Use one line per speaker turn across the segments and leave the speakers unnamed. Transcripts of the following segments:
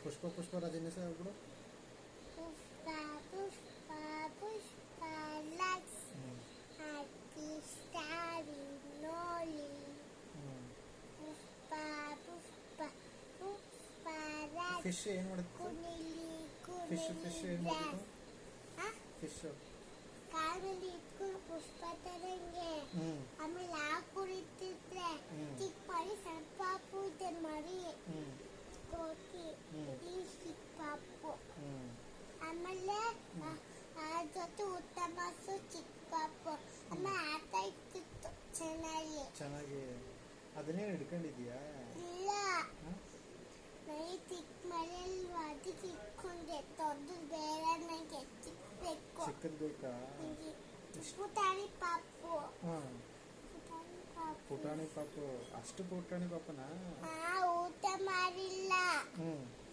ಪುಷ್ಪ ಪುಷ್ಪರಾಜನ ಹೆಸರು ಬಿಡು.
ಪುಷ್ಪ ಪುಷ್ಪ ಪುಷ್ಪ lux happy ಸ್ಟಾರಿ ನೋಲಿ ಪುಷ್ಪ ಪುಷ್ಪ ಪುಷ್ಪ Raj
fish ಏನು ಮಾಡುತ್ತೆ?
ಕುಣಿಲಿ
ಫಿಶ್
ಕುಣಿಲಿ
ಏನು ಮಾಡುತ್ತೆ? ಫಿಶ್
ಕಾಲಲ್ಲಿ ಇಟ್ಕೊಂಡು ಪುಷ್ಪ ತರಂಗೆ ಆಮೇಲೆ ಆ ಕುಡಿತಿದ್ರೆ ಚಿಕ್ಕ ಮರಿ ಸಣ್ಣ ಪಾಪು ಇದೆ ಮರಿ ಕೋತಿ ಈ ಚಿಕ್ಕ ಪಾಪು ಆಮೇಲೆ ಆ ಜೊತೆ ಉತ್ತಮ ಚಿಕ್ಕ ಪಾಪು ಆಮೇಲೆ ಆಟ ಇರ್ತಿತ್ತು
ಚೆನ್ನಾಗಿ. ಅದನ್ನೇ ಹಿಡ್ಕೊಂಡಿದ್ಯಾ?
ಇಲ್ಲ ಮರಿ ಚಿಕ್ಕ ಮರಿ ಅಲ್ವಾ ಅದಕ್ಕೆ ಇಟ್ಕೊಂಡೆ. ದೊಡ್ಡದು ಬೇರೆ ನನಗೆ ಚಿಕ್ಕಬೇಕು.
ಚಿಕ್ಕದ್ ಬೇಕಾ?
ಪುಟಾಣಿ ಪಾಪು.
ಪುಟಾಣಿ ಪಾಪು. ಅಷ್ಟು ಪುಟಾಣಿ ಪಾಪನ
ಊಟ ಮಾಡಿಲ್ಲ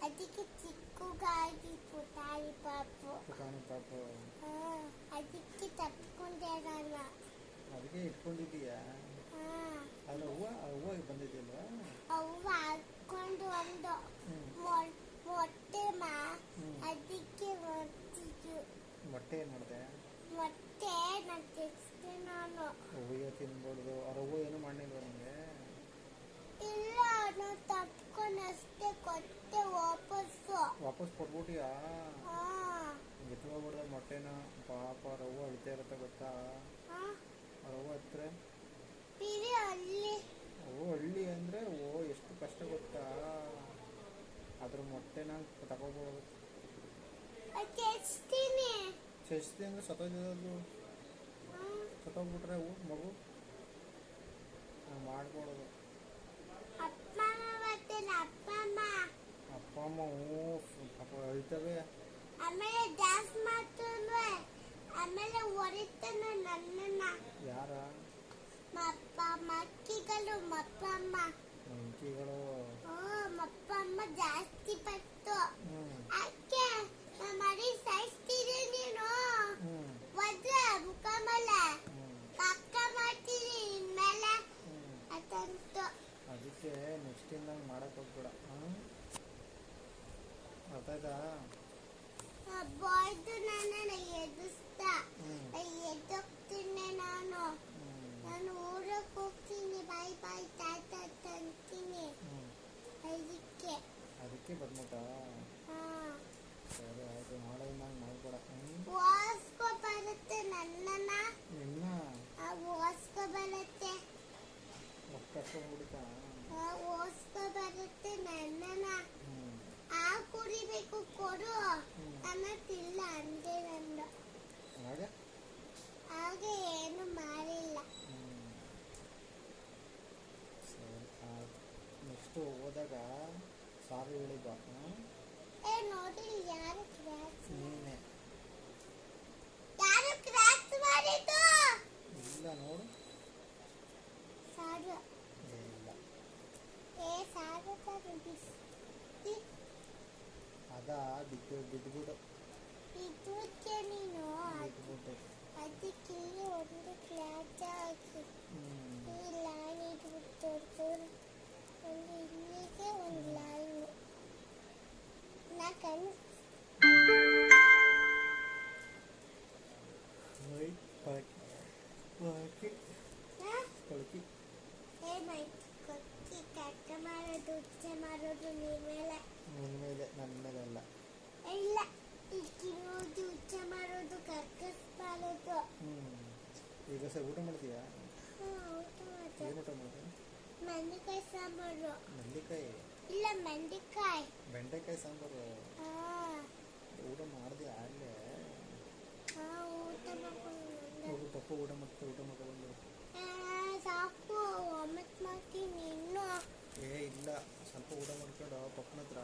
ಅದಕ್ಕೆ ಚಿಕ್ಕಗಾಗಿ ಪುಟಾಣಿ ಪಾಪು.
ಪುಟಾಣಿ ಪಾಪು
ಅದಕ್ಕೆ ತಪ್ಪಿಕೊಂಡೆ ನಾನು.
ಅದಕ್ಕೆ ಇಟ್ಕೊಂಡಿದೀಯಾ? ಅದ್ರ ಹೂವ ಬಂದಿದ್ಯಲ್ವಾ?
ಅವ್ವ ಹಾಕೊಂಡು ಒಂದು ಮೊಟ್ಟೆ ಅದಕ್ಕೆ
ಮೊಟ್ಟೆ ಏನ್ ಮಾಡಿದೆ?
ಮೊಟ್ಟೆ ನಾನು ತೆಗ್ಸ್ದೆ ನಾನು.
ಹೂವ ತಿನ್ಬಾರ್ದು. ಅವ್ರ ಹೂವ ಏನು ಮಾಡಿಲ್ವ ನಿಂಗೆ?
ಇಲ್ಲ ನಾನು ತಪ್ಕೊಂಡು ಅಷ್ಟೇ ಕೊಟ್ಟೆ
ವಾಪಸ್ ಕೊಟ್ಬಿಟ್ಟಿಯಾ? ಎತ್ಕೊಬಿಡ್ದ ಮೊಟ್ಟೆನ. ಪಾಪ ಅವ್ರ ಹೂವ ಅಳ್ತಾ ಇರತ್ತೆ ಗೊತ್ತಾ? ಅವ್ರ ಹೂವ ಹತ್ರ ಹಳ್ಳಿ ಅಂದ್ರೆ ಎಷ್ಟು ಕಷ್ಟ ಗೊತ್ತಾ? ಅದ್ರ ಮೊಟ್ಟೆನ ತಗೋಬೋದು. ಚೆಸ್ತಿ ಅಂದ್ರೆ ಸತ್ತೋಗಿದ್ದು. ಸತ್ತೋಗ್ಬಿಟ್ರೆ ಮಗು ಮಾಡ್ಕೊಡೋದು.
ಅಪ್ಪ
ಅಮ್ಮ ಪಾಪ ಅಳ್ತವೆ.
ಆಮೇಲೆ ಡ್ಯಾನ್ಸ್ ಮಾಡ್ತಾನೆ. ಆಮೇಲೆ ಹೊರಿತಾನ ನನ್ನನ್ನ.
ಯಾರ?
ಮಕ್ಕಿಗಳು ಮಪ್ಪಮ್ಮ. ಮಪ್ಪಮ್ಮ ಜಾಸ್ತಿ ಪಟ್ಟು ಅಕ್ಕೆ ಮರಿ ಸಾಯಿಸ್ತೀರಿ ನೀನು. ಒದ್ರ ಮುಖ ಮೇಲೆ ಪಕ್ಕ ಮಾಡ್ತೀರಿ ಇನ್ಮೇಲೆ ಅದಂತು.
ಅದಕ್ಕೆ ನೆಕ್ಸ್ಟ್ ಇಂದ ಮಾಡಕ್ ಹೋಗ್ಬೇಡ. ಅರ್ಥ ಆಯ್ತಾ?
ಬಾಯ್ದು ನನ್ನನ್ನು ಎದುರಿಸ್ತ ಎದ್ದೋಗ್ತೀನಿ ನಾನು. ನಾನು ಊರಕ್ಕೆ ಹೋಗ್ತೀನಿ. ಬಾಯ್ ಬಾಯ್ ತಾತ ಅಂತೀನಿ.
ಅದಕ್ಕೆ ಬಂದ್ಬಿಟ್ಟ. ಸರಿ ಆಯ್ತು. ನಾಳೆ ಮಾಡ್ಬೇಡ.
ಓಸ್ಕೊ ಬರುತ್ತೆ ನನ್ನನ್ನ.
ನಿನ್ನ
ಓಸ್ಕೊ ಬರುತ್ತೆ.
ಹೊಡಿತಾ?
ಓಸ್ಕೊ ಬರುತ್ತೆ ನನ್ನನ್ನ. ಆ ಕುಡಿಬೇಕು ಕೊಡು ಅನ್ನತ್ತಿಲ್ಲ ಅಂದೆ ನಂದು. ಹಾಗೆ ಏನು ಮಾಡಿಲ್ಲ.
ಸರಿ ಆಯ್ತು. ನೆಕ್ಸ್ಟ್ ಹೋದಾಗ ಸಾರಿ ಹೇಳಿದ್ದ.
ನೋಡಿ ಯಾರು ಕ್ರಾಚ್?
ನೀನೆ.
ಯಾರು ಕ್ರಾಚ್ ಮಾಡಿದ್ದು?
ಇಲ್ಲ ನೋಡು.
ಸಾರು.
ಇಲ್ಲ.
ಸಾರು
ಅದ ಬಿದ್ದುಬಿಡು.
ಬಿದ್ದುಕ್ಕೆ ನೀನು
ಬಿದ್ದುಬಿಟ್ಟೆ.
ಅದಕ್ಕೆ ಒಂದು ಕ್ಲಾಚ್ ಹಾಕಿ ಈ ಲೈನ್ ಇಟ್ಬಿಟ್ಟು ಒಂದು ಇಲ್ಲಿಗೆ ಒಂದು ಲೈನ್ ನಾಲ್ಕು ಕೊಕ್ಕಿ ಕಟ್ಟ ಮಾಡೋದು ಉಚ್ಚೆ ಮಾಡೋದು ನಿನ್ ಮೇಲೆ.
ನನ್ನ ಮೇಲೆ ಅಲ್ಲ.
ಇಲ್ಲ ಇಕ್ಕಿರೋದು ಉಚ್ಚೆ ಮಾಡೋದು ಕಕ್ಕಸ್ ಮಾಡೋದು.
ಈಗ ಸರ್ ಊಟ ಮಾಡ್ತೀಯಾ? ಏನು ಊಟ ಮಾಡ್ತೀಯ?
ಬೆಂಡೆಕಾಯಿ ಸಾಂಬಾರು.
ಬೆಂಡೆಕಾಯಿ?
ಇಲ್ಲ ಬೆಂಡೆಕಾಯಿ.
ಬೆಂಡೆಕಾಯಿ ಸಾಂಬಾರು ಊಟ ಮಾಡಿದ್ಯಾ? ಅಲ್ಲೇ
ಊಟ ಮಾಡ್ಕೊಂಡು
ಪಪ್ಪ ಊಟ ಮಾಡ್ಕೊಂಡು
ಸಾಕು. ಒಮ್ಮತ್ ಮಾಡ್ತೀನಿ ಇನ್ನು.
ಇಲ್ಲ ಸ್ವಲ್ಪ ಊಟ ಮಾಡ್ಕೊಂಡು ಪಪ್ಪನ ಹತ್ರ